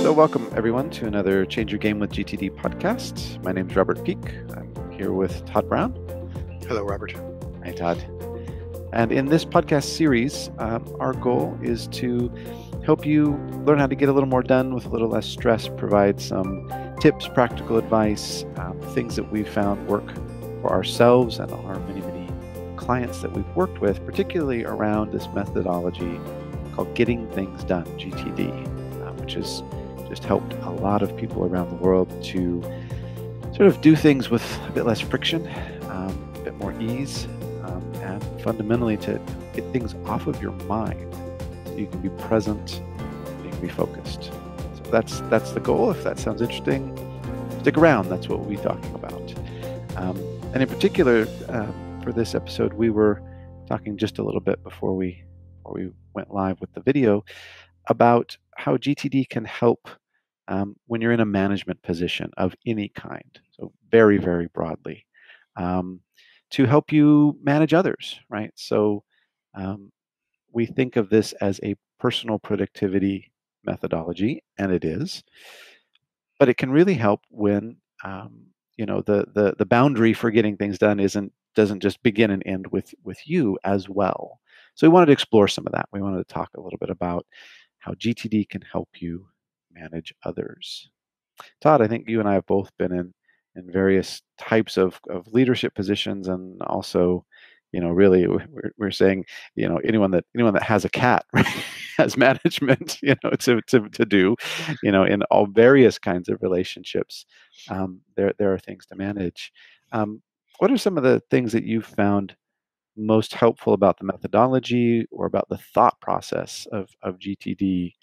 So, welcome everyone to another Change Your Game with GTD podcast. My name is Robert Peake. I'm here with Todd Brown. Hello, Robert. Hi, Todd. And in this podcast series, our goal is to help you learn how to get a little more done with a little less stress, provide some tips, practical advice, things that we've found work for ourselves and our many clients that we've worked with, particularly around this methodology called Getting Things Done, GTD, which has just helped a lot of people around the world to sort of do things with a bit less friction, a bit more ease, and fundamentally to get things off of your mind so you can be present, you can be focused. So that's the goal. If that sounds interesting, stick around. That's what we'll be talking about. And in particular, for this episode, we were talking just a little bit before we went live with the video about how GTD can help when you're in a management position of any kind. So very, very broadly, to help you manage others, right? So we think of this as a personal productivity methodology, and it is, but it can really help when the boundary for getting things done doesn't just begin and end with you as well. So we wanted to explore some of that. We wanted to talk a little bit about how GTD can help you manage others. Todd, I think you and I have both been in various types of leadership positions, and also, really we're saying, anyone that has a cat, right, has management, to do, in all various kinds of relationships. There are things to manage. What are some of the things that you've found most helpful about the methodology or about the thought process of GTD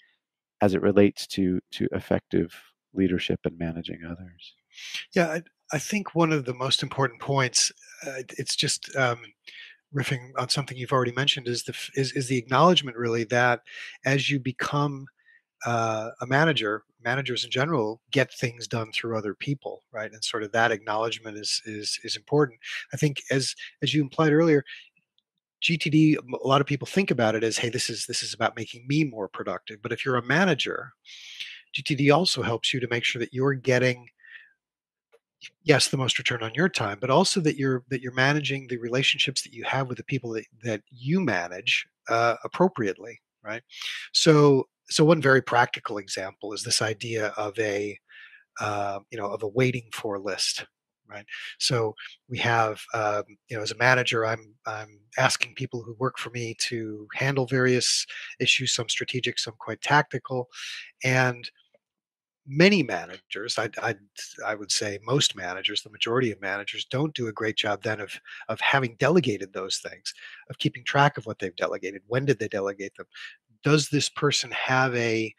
as it relates to effective leadership and managing others? Yeah, I think one of the most important points, it's just riffing on something you've already mentioned, is the acknowledgement really that as you become a manager, managers in general get things done through other people, right? And sort of that acknowledgement is important. I think as you implied earlier, GTD, a lot of people think about it as, hey, this is about making me more productive. But if you're a manager, GTD also helps you to make sure that you're getting, yes, the most return on your time, but also that you're managing the relationships that you have with the people that you manage appropriately, right? So one very practical example is this idea of of a waiting for list, right? So we have, as a manager, I'm asking people who work for me to handle various issues, some strategic, some quite tactical, and many managers, I would say most managers, the majority of managers, don't do a great job then of having delegated those things, of keeping track of what they've delegated. When did they delegate them? Does this person have a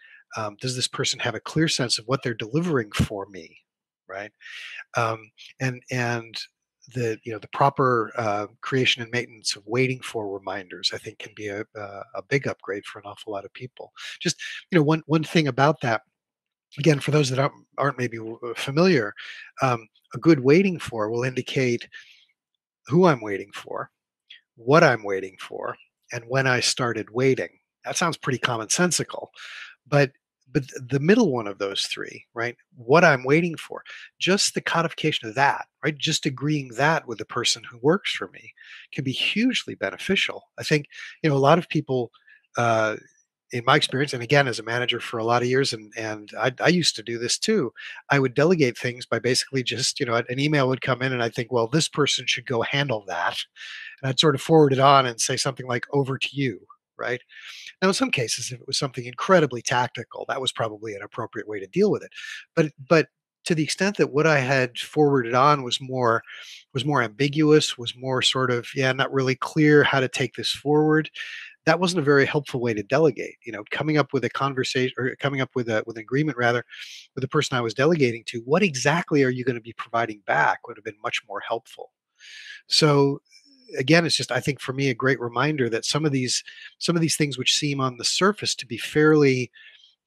clear sense of what they're delivering for me, right? And the proper creation and maintenance of waiting for reminders, I think, can be a big upgrade for an awful lot of people. Just one thing about that, again, for those that aren't maybe familiar, a good waiting for will indicate who I'm waiting for, what I'm waiting for, and when I started waiting. That sounds pretty commonsensical, but the middle one of those three, right? What I'm waiting for, just the codification of that, right? Just agreeing that with the person who works for me can be hugely beneficial. I think a lot of people. In my experience, and again, as a manager for a lot of years, and I used to do this too. I would delegate things by basically just, an email would come in, and I'd think, well, this person should go handle that, and I'd sort of forward it on and say something like, "Over to you," right? Now, in some cases, if it was something incredibly tactical, that was probably an appropriate way to deal with it. But to the extent that what I had forwarded on was more ambiguous, was more sort of, yeah, not really clear how to take this forward, that wasn't a very helpful way to delegate. Coming up with a conversation, or coming up with an agreement rather, with the person I was delegating to, what exactly are you going to be providing back, would have been much more helpful. So again, it's just, I think, for me, a great reminder that some of these things which seem on the surface to be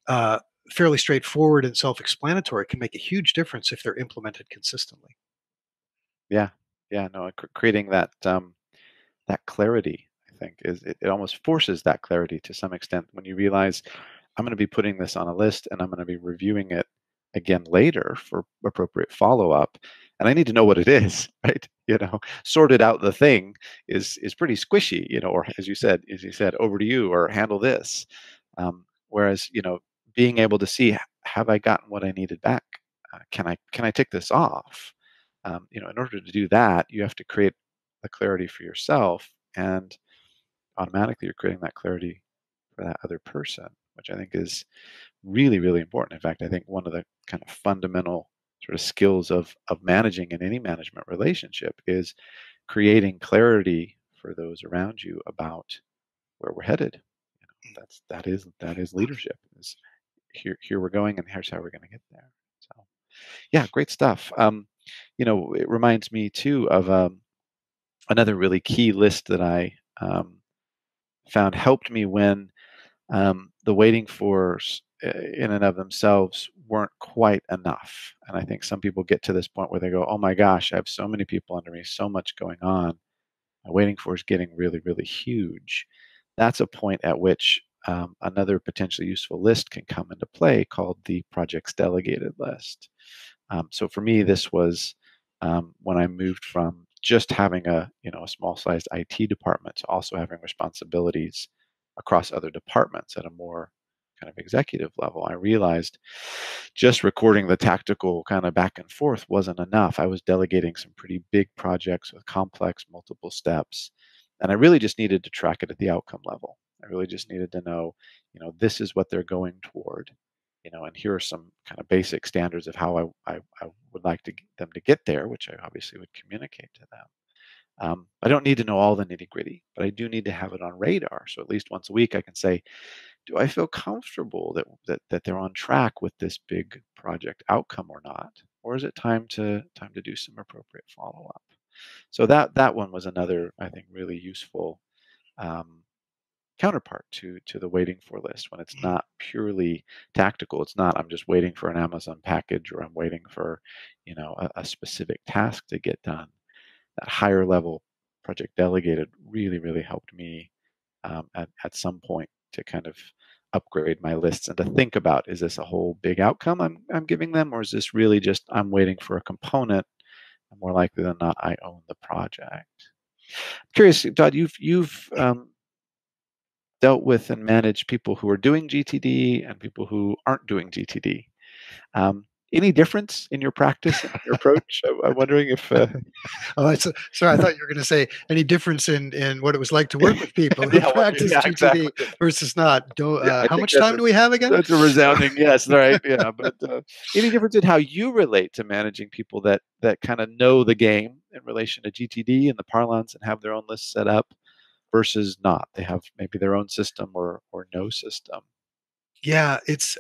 uh, fairly straightforward and self-explanatory can make a huge difference if they're implemented consistently. Yeah, yeah, no, creating that clarity, I think, it almost forces that clarity to some extent when you realize I'm going to be putting this on a list and I'm going to be reviewing it again later for appropriate follow-up. And I need to know what it is, right? Sorted out the thing is pretty squishy, or as you said, over to you or handle this. Whereas, being able to see, have I gotten what I needed back? Can I tick this off? In order to do that, you have to create the clarity for yourself, and automatically you're creating that clarity for that other person, which I think is really, really important. In fact, I think one of the kind of fundamental sort of skills of managing in any management relationship is creating clarity for those around you about where we're headed. That is leadership. Is here we're going, and here's how we're going to get there. So yeah, great stuff. It reminds me too of another really key list that I found helped me when the waiting fors in and of themselves weren't quite enough. And I think some people get to this point where they go, oh my gosh, I have so many people under me, so much going on. My waiting for is getting really, really huge. That's a point at which another potentially useful list can come into play called the projects delegated list. So for me, this was when I moved from just having a small sized IT department to also having responsibilities across other departments at a more kind of executive level. I realized just recording the tactical kind of back and forth wasn't enough. I was delegating some pretty big projects with complex multiple steps, and I really just needed to track it at the outcome level. I really just needed to know, this is what they're going toward, and here are some kind of basic standards of how I would like them to get there, which I obviously would communicate to them. I don't need to know all the nitty gritty, but I do need to have it on radar. So at least once a week, I can say, do I feel comfortable that they're on track with this big project outcome or not? Or is it time to do some appropriate follow up? So that one was another, I think, really useful um, counterpart to the waiting for list when it's not purely tactical. It's not I'm just waiting for an Amazon package or I'm waiting for a specific task to get done. That higher level project delegated really, really helped me at some point to kind of upgrade my lists and to think about, is this a whole big outcome I'm giving them, or is this really just I'm waiting for a component, and more likely than not I own the project. Curious, Todd, you've dealt with and managed people who are doing GTD and people who aren't doing GTD. Any difference in your practice and your approach? I'm wondering if Oh, sorry. I thought you were going to say any difference in what it was like to work with people who yeah, practice yeah, GTD exactly. versus not. Yeah, I How think much time do we have again? that's a resounding yes, right? Yeah, but any difference in how you relate to managing people that kind of know the game in relation to GTD and the parlance and have their own list set up versus not? They have maybe their own system or no system. Yeah, it's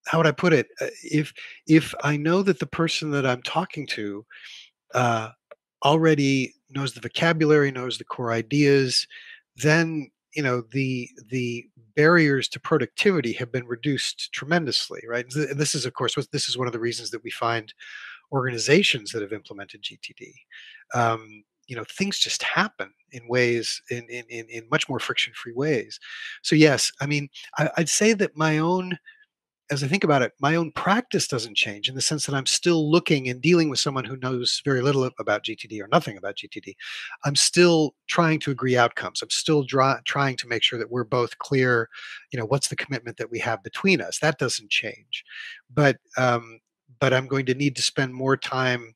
how would I put it? If I know that the person that I'm talking to uh, already knows the vocabulary, knows the core ideas, then the barriers to productivity have been reduced tremendously, right? And this is, of course, this is one of the reasons that we find organizations that have implemented GTD. Things just happen in ways in much more friction-free ways. So yes, I mean, I'd say that my own as I think about it, my own practice doesn't change in the sense that I'm still looking and dealing with someone who knows very little about GTD or nothing about GTD. I'm still trying to agree outcomes. I'm still trying to make sure that we're both clear. What's the commitment that we have between us? That doesn't change, but I'm going to need to spend more time,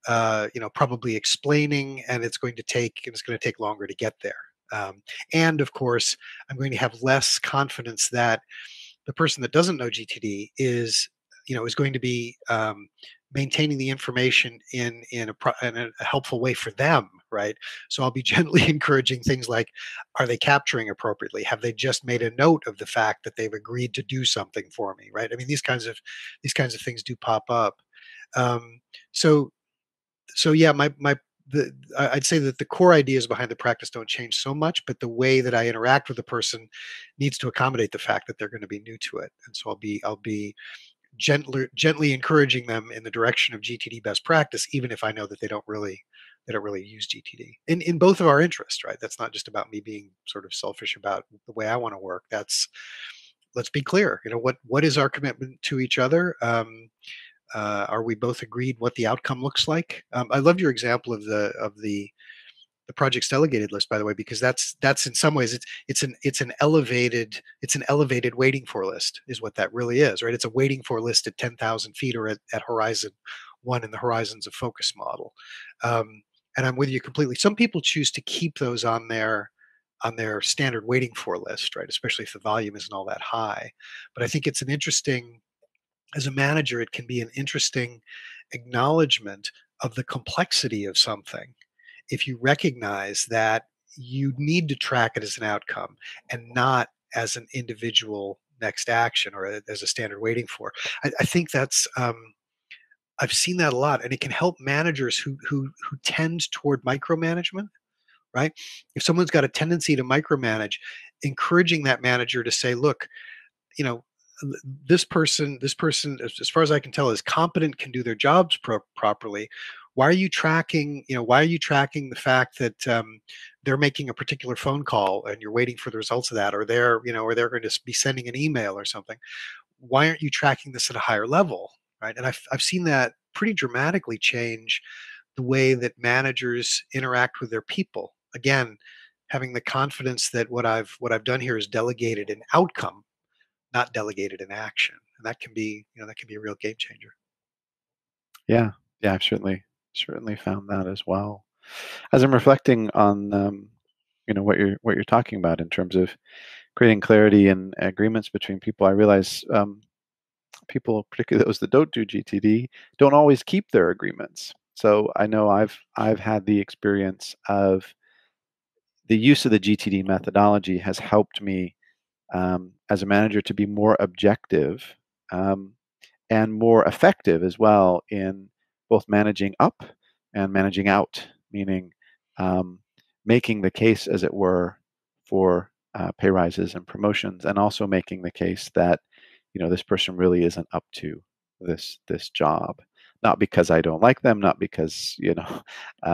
probably explaining, and it's going to take longer to get there. And of course, I'm going to have less confidence that the person that doesn't know GTD is going to be maintaining the information in a helpful way for them, right? So I'll be gently encouraging things like, are they capturing appropriately? Have they just made a note of the fact that they've agreed to do something for me, right? I mean, these kinds of things do pop up. Um, so yeah, I'd say that the core ideas behind the practice don't change so much, but the way that I interact with the person needs to accommodate the fact that they're going to be new to it. And so I'll be gently encouraging them in the direction of GTD best practice, even if I know that they don't really use GTD in both of our interests, right? That's not just about me being sort of selfish about the way I want to work. let's be clear. What is our commitment to each other? Are we both agreed what the outcome looks like? I loved your example of the projects delegated list, by the way, because that's in some ways it's an elevated waiting for list, is what that really is, right? It's a waiting for list at 10,000 feet, or at horizon one in the horizons of focus model. Um, and I'm with you completely. Some people choose to keep those on their standard waiting for list, right? Especially if the volume isn't all that high. But I think it's an interesting, as a manager, it can be an interesting acknowledgement of the complexity of something if you recognize that you need to track it as an outcome and not as an individual next action, or as a standard waiting for. I think that's I've seen that a lot, and it can help managers who tend toward micromanagement. Right? If someone's got a tendency to micromanage, encouraging that manager to say, "Look, you know, this person, as far as I can tell, is competent, can do their jobs properly. Why are you tracking, why are you tracking the fact that they're making a particular phone call and you're waiting for the results of that, or they're going to be sending an email or something? Why aren't you tracking this at a higher level?" Right? And I've seen that pretty dramatically change the way that managers interact with their people. Again, having the confidence that what I've done here is delegated an outcome, not delegated in action. And that can be a real game changer. Yeah, yeah, I've certainly found that as well. As I'm reflecting on, what you're talking about in terms of creating clarity and agreements between people, I realize people, particularly those that don't do GTD, don't always keep their agreements. So I know I've had the experience of the use of the GTD methodology has helped me as a manager to be more objective, um, and more effective as well in both managing up and managing out, meaning um, making the case, as it were, for pay rises and promotions, and also making the case that this person really isn't up to this job. Not because I don't like them, not because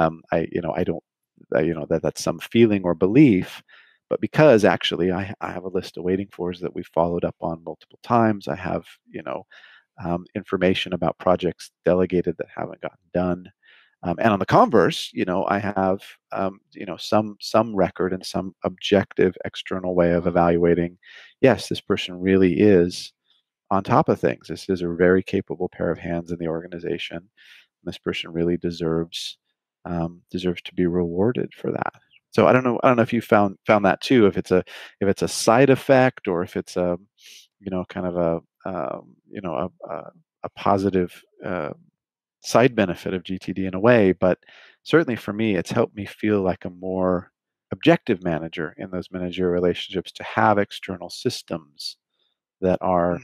I don't that's some feeling or belief, but because actually I have a list of waiting fors that we've followed up on multiple times. I have information about projects delegated that haven't gotten done. And on the converse, I have some record and some objective external way of evaluating. Yes, this person really is on top of things. This is a very capable pair of hands in the organization. This person really deserves to be rewarded for that. So I don't know if you found that too. If it's a side effect, or if it's a kind of a positive side benefit of GTD in a way. But certainly for me, it's helped me feel like a more objective manager in those managerial relationships, to have external systems that are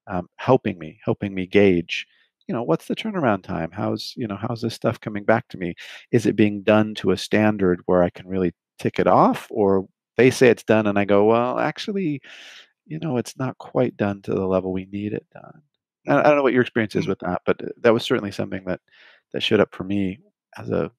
Mm, helping me gauge, what's the turnaround time? How's this stuff coming back to me? Is it being done to a standard where I can really tick it off, or they say it's done and I go, well, actually, it's not quite done to the level we need it done. I mm, don't know what your experience is mm. with that, but that was certainly something that showed up for me as a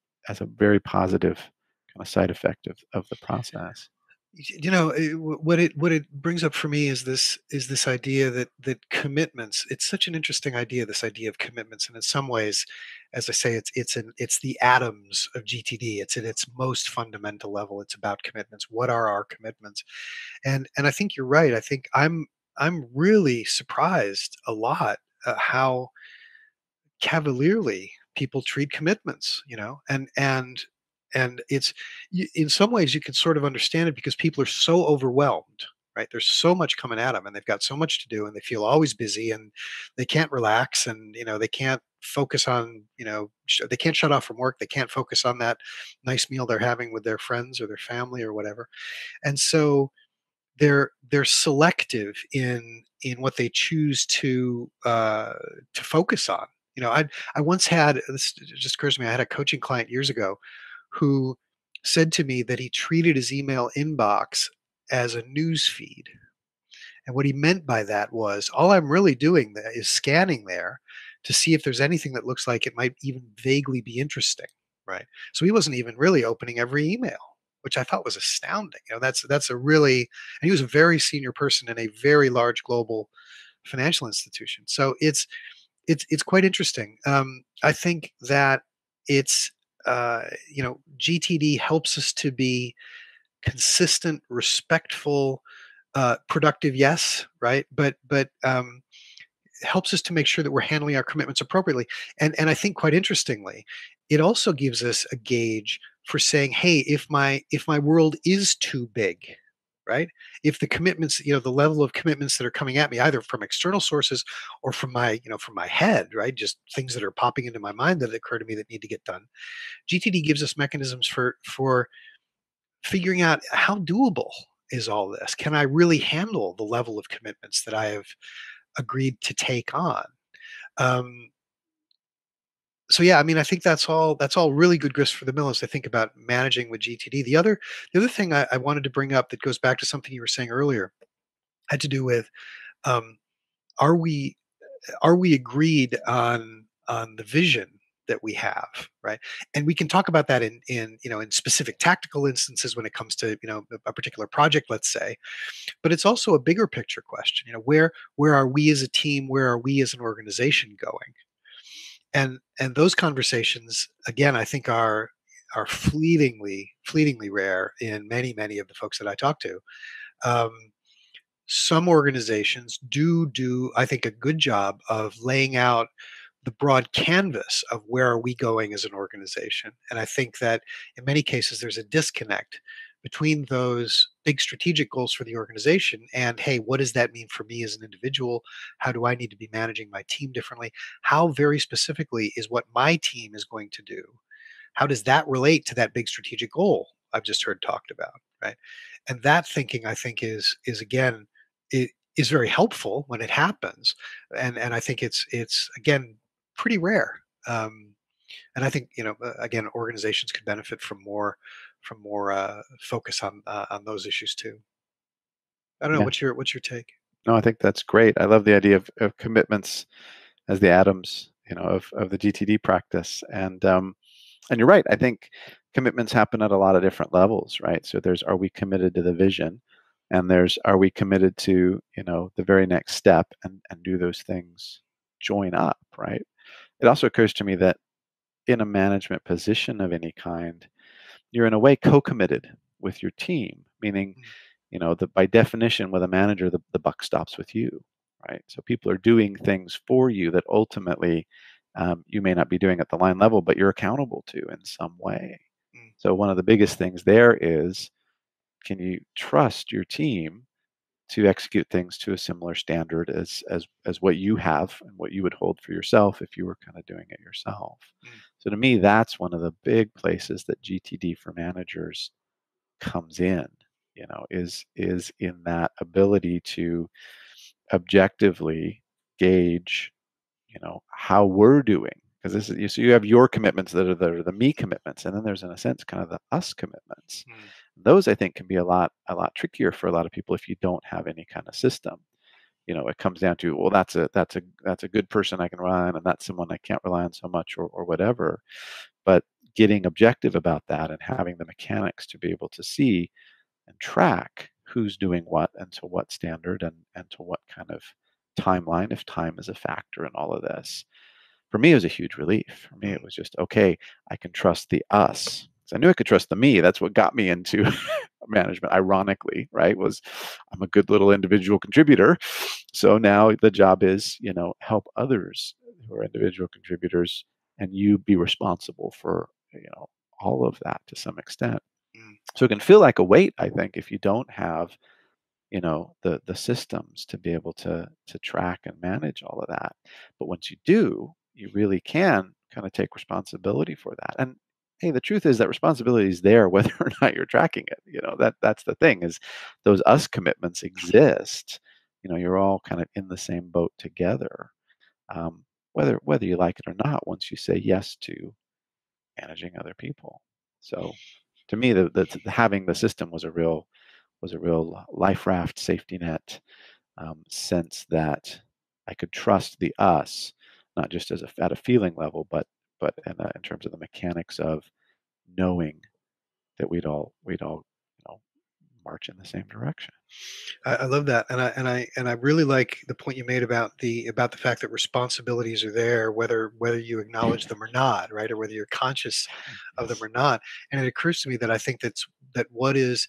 very positive kind of side effect of the process. What it brings up for me is this idea that commitments. It's such an interesting idea. This idea of commitments, and in some ways, as I say, it's the atoms of GTD. It's at its most fundamental level. It's about commitments. What are our commitments? And I think you're right. I think I'm really surprised a lot how cavalierly people treat commitments, and in some ways you can sort of understand it, because people are so overwhelmed, right? There's so much coming at them, and they've got so much to do, and they feel always busy, and they can't relax, and they can't focus on, they can't shut off from work, they can't focus on that nice meal they're having with their friends or their family or whatever. And so they're selective in what they choose to focus on. I once had, this just occurs to me, I had a coaching client years ago who said to me that he treated his email inbox as a news feed. And what he meant by that was, all I'm really doing there is scanning there to see if there's anything that looks like it might even vaguely be interesting, right? So he wasn't even really opening every email. which I thought was astounding. That's a really, and he was a very senior person in a very large global financial institution. So it's quite interesting. I think that it's GTD helps us to be consistent, respectful, productive. Yes, right, but helps us to make sure that we're handling our commitments appropriately. And I think quite interestingly, it also gives us a gauge for saying, hey, if my world is too big, right? If the commitments, the level of commitments that are coming at me, either from external sources or from my head, right? Just things that are popping into my mind that occur to me that need to get done. GTD gives us mechanisms for figuring out how doable is all this. Can I really handle the level of commitments that I have agreed to take on? Um, so yeah, I mean, I think that's all really good grist for the mill as I think about managing with GTD. The other thing I wanted to bring up that goes back to something you were saying earlier had to do with, um, are we are we agreed on the vision that we have, right? And we can talk about that in specific tactical instances when it comes to a particular project, let's say. But it's also a bigger picture question. Where are we as a team? Where are we as an organization going? And those conversations, again, I think are fleetingly rare in many of the folks that I talk to. Um, some organizations do I think a good job of laying out the broad canvas of where are we going as an organization. And I think that in many cases there's a disconnect between those big strategic goals for the organization and, hey, what does that mean for me as an individual? How do I need to be managing my team differently? How very specifically is what my team is going to do? How does that relate to that big strategic goal I've just heard talked about, right? And that thinking, I think, is again, it is very helpful when it happens, and I think it's again pretty rare. And I think again, organizations could benefit from more focus on those issues too. I don't know. Yeah. What's your take? No, I think that's great. I love the idea of commitments as the atoms, of the GTD practice. And you're right. I think commitments happen at a lot of different levels, right? So there's, are we committed to the vision? And there's, are we committed to, the very next step, and do those things join up, right? It also occurs to me that in a management position of any kind, you're in a way co-committed with your team, meaning, Mm, that by definition, with a manager, the buck stops with you, right? So people are doing things for you that ultimately, you may not be doing at the line level, but you're accountable to in some way. mm, So one of the biggest things there is, can you trust your team to execute things to a similar standard as what you have and what you would hold for yourself if you were kind of doing it yourself? mm, So to me, that's one of the big places that GTD for managers comes in, is in that ability to objectively gauge, how we're doing. Because this is, so you have your commitments that are the me commitments, and then there's, in a sense, kind of the us commitments. mm, Those, I think, can be a lot trickier for a lot of people if you don't have any kind of system. It comes down to, well, that's a good person I can rely on, and that's someone I can't rely on so much, or whatever. But getting objective about that and having the mechanics to be able to see and track who's doing what and to what standard, and to what kind of timeline, if time is a factor in all of this. For me, it was a huge relief. For me, it mm, was just, okay, I can trust the us. So I knew I could trust the me. That's what got me into management, ironically, right? Was, I'm a good little individual contributor. So now the job is, help others who are individual contributors, and you be responsible for, all of that to some extent. mm, So it can feel like a weight, I think, if you don't have, the systems to be able to track and manage all of that. But once you do, you really can kind of take responsibility for that. And hey, the truth is that responsibility is there whether or not you're tracking it. That's the thing, is those us commitments exist. You're all kind of in the same boat together. Whether you like it or not, once you say yes to managing other people. So to me, the having the system was a real life raft, safety net, sense that I could trust the us, not just at a feeling level, but in terms of the mechanics of knowing that we'd all march in the same direction. I love that, and I really like the point you made about the fact that responsibilities are there, whether you acknowledge them or not, right, or whether you're conscious of them Yes. or not. And it occurs to me that I think that what is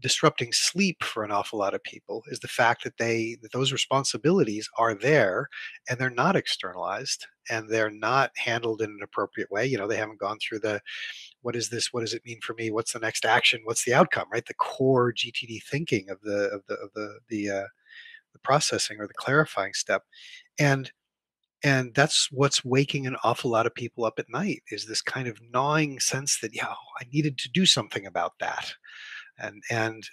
disrupting sleep for an awful lot of people is the fact that those responsibilities are there and they're not externalized and they're not handled in an appropriate way. They haven't gone through the what is this? What does it mean for me? What's the next action? What's the outcome? Right, the core GTD thinking of the processing or the clarifying step, and that's what's waking an awful lot of people up at night is this kind of gnawing sense that I needed to do something about that, and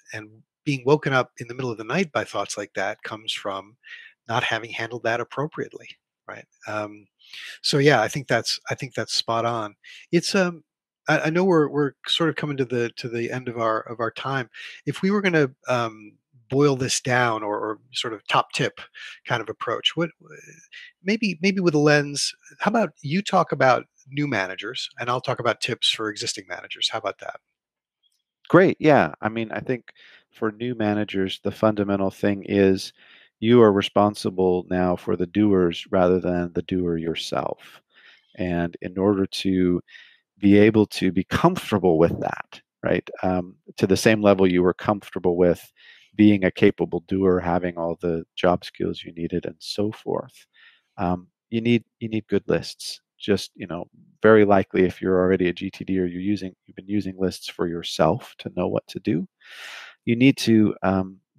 being woken up in the middle of the night by thoughts like that comes from not having handled that appropriately, right? So yeah, I think that's spot on. It's I know we're sort of coming to the end of our time. If we were going to boil this down, or sort of top tip kind of approach, what maybe with a lens? How about you talk about new managers, and I'll talk about tips for existing managers. How about that? Great. Yeah. I mean, I think for new managers, the fundamental thing is you are responsible now for the doers rather than the doer yourself. And in order to be able to be comfortable with that, right? To the same level you were comfortable with being a capable doer, having all the job skills you needed, and so forth. You need good lists. Just very likely if you're already a GTD or you've been using lists for yourself to know what to do, you need to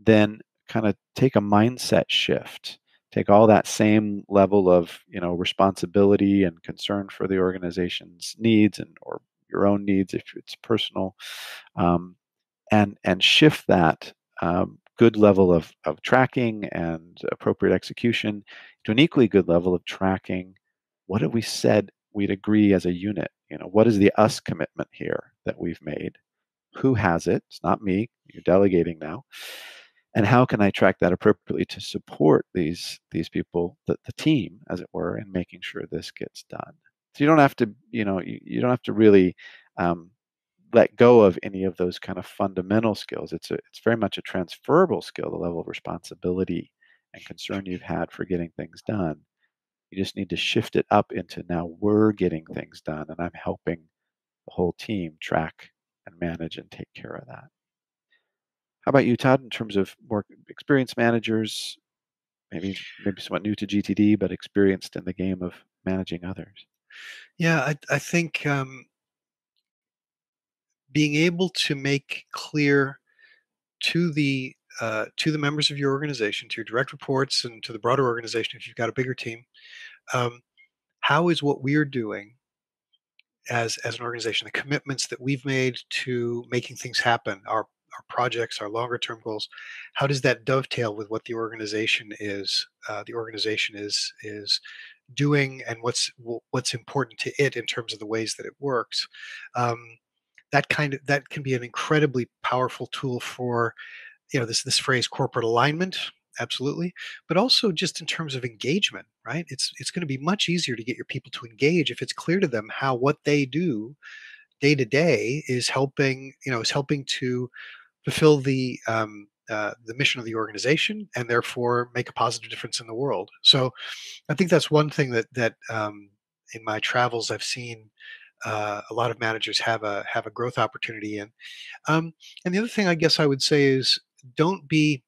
then kind of take a mindset shift, take all that same level of responsibility and concern for the organization's needs and or your own needs if it's personal, um, and shift that good level of tracking and appropriate execution to an equally good level of tracking. What have we said we'd agree as a unit? What is the us commitment here that we've made? Who has it? It's not me. You're delegating now. And how can I track that appropriately to support these people, the team, as it were, in making sure this gets done? So you don't have to, you don't have to really um, let go of any of those kind of fundamental skills. It's very much a transferable skill, the level of responsibility and concern you've had for getting things done. You just need to shift it up into now we're getting things done, and I'm helping the whole team track and manage and take care of that. How about you, Todd, in terms of more experienced managers, maybe somewhat new to GTD, but experienced in the game of managing others? Yeah, I think being able to make clear to the members of your organization, to your direct reports, and to the broader organization, if you've got a bigger team, um, how is what we're doing as an organization, the commitments that we've made to making things happen, our projects, our longer term goals, how does that dovetail with what the organization is doing, and what's important to it in terms of the ways that it works. Um, that can be an incredibly powerful tool for this phrase corporate alignment, absolutely, but also just in terms of engagement, right? It's going to be much easier to get your people to engage if it's clear to them how what they do day to day is helping to fulfill the mission of the organization, and therefore make a positive difference in the world. So I think that's one thing that in my travels I've seen a lot of managers have a growth opportunity in. um, and the other thing I guess I would say is don't be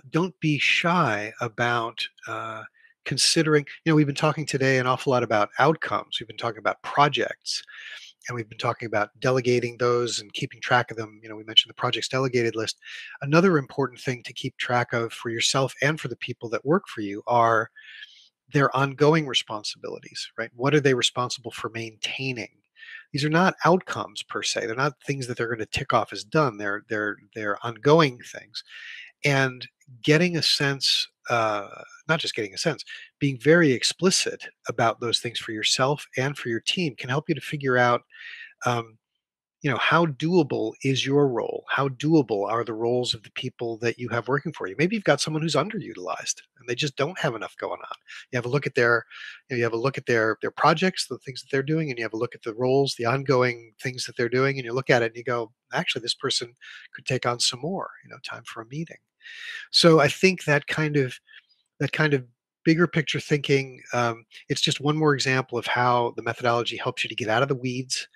don't be shy about considering. We've been talking today an awful lot about outcomes. We've been talking about projects, and we've been talking about delegating those and keeping track of them. We mentioned the projects delegated list. Another important thing to keep track of for yourself and for the people that work for you are their ongoing responsibilities, right? What are they responsible for maintaining? These are not outcomes per se. They're not things that they're going to tick off as done. They're ongoing things. And getting a sense, not just getting a sense, being very explicit about those things for yourself and for your team can help you to figure out um, how doable is your role? How doable are the roles of the people that you have working for you? Maybe you've got someone who's underutilized and they just don't have enough going on. You have a look at you have a look at their projects, the things that they're doing, and you have a look at the roles, the ongoing things that they're doing, and you look at it and you go, actually, this person could take on some more. Time for a meeting. So I think that kind of bigger picture thinking. It's just one more example of how the methodology helps you to get out of the weeds,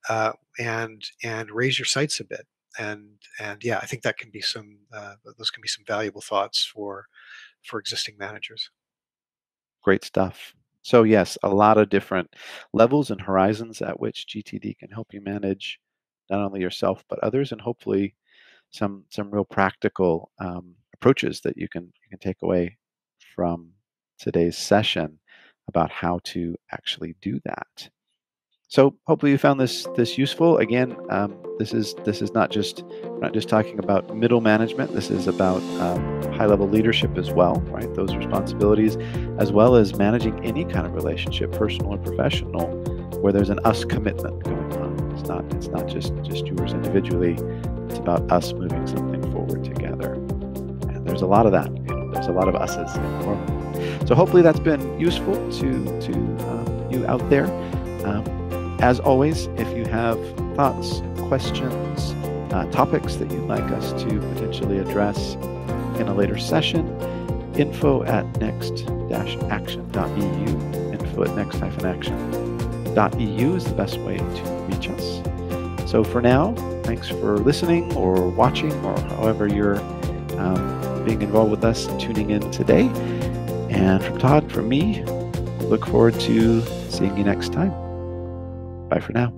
and raise your sights a bit. And yeah, I think that can be those can be some valuable thoughts for existing managers. Great stuff. So yes, a lot of different levels and horizons at which GTD can help you manage not only yourself but others, and hopefully some real practical approaches that you can take away from today's session about how to actually do that. So hopefully you found this useful. Again, this is not just we're not just talking about middle management. This is about high level leadership as well, right? Those responsibilities, as well as managing any kind of relationship, personal or professional, where there's an us commitment going on. It's not just yours individually. It's about us moving something forward together. And there's a lot of that. There's a lot of us's in the world. So hopefully that's been useful to you out there. As always, if you have thoughts, questions, topics that you'd like us to potentially address in a later session, info@next-action.eu, info@next-action.eu is the best way to reach us. So for now, thanks for listening or watching or however you're being involved with us and tuning in today. And from Todd, from me, look forward to seeing you next time. Bye for now.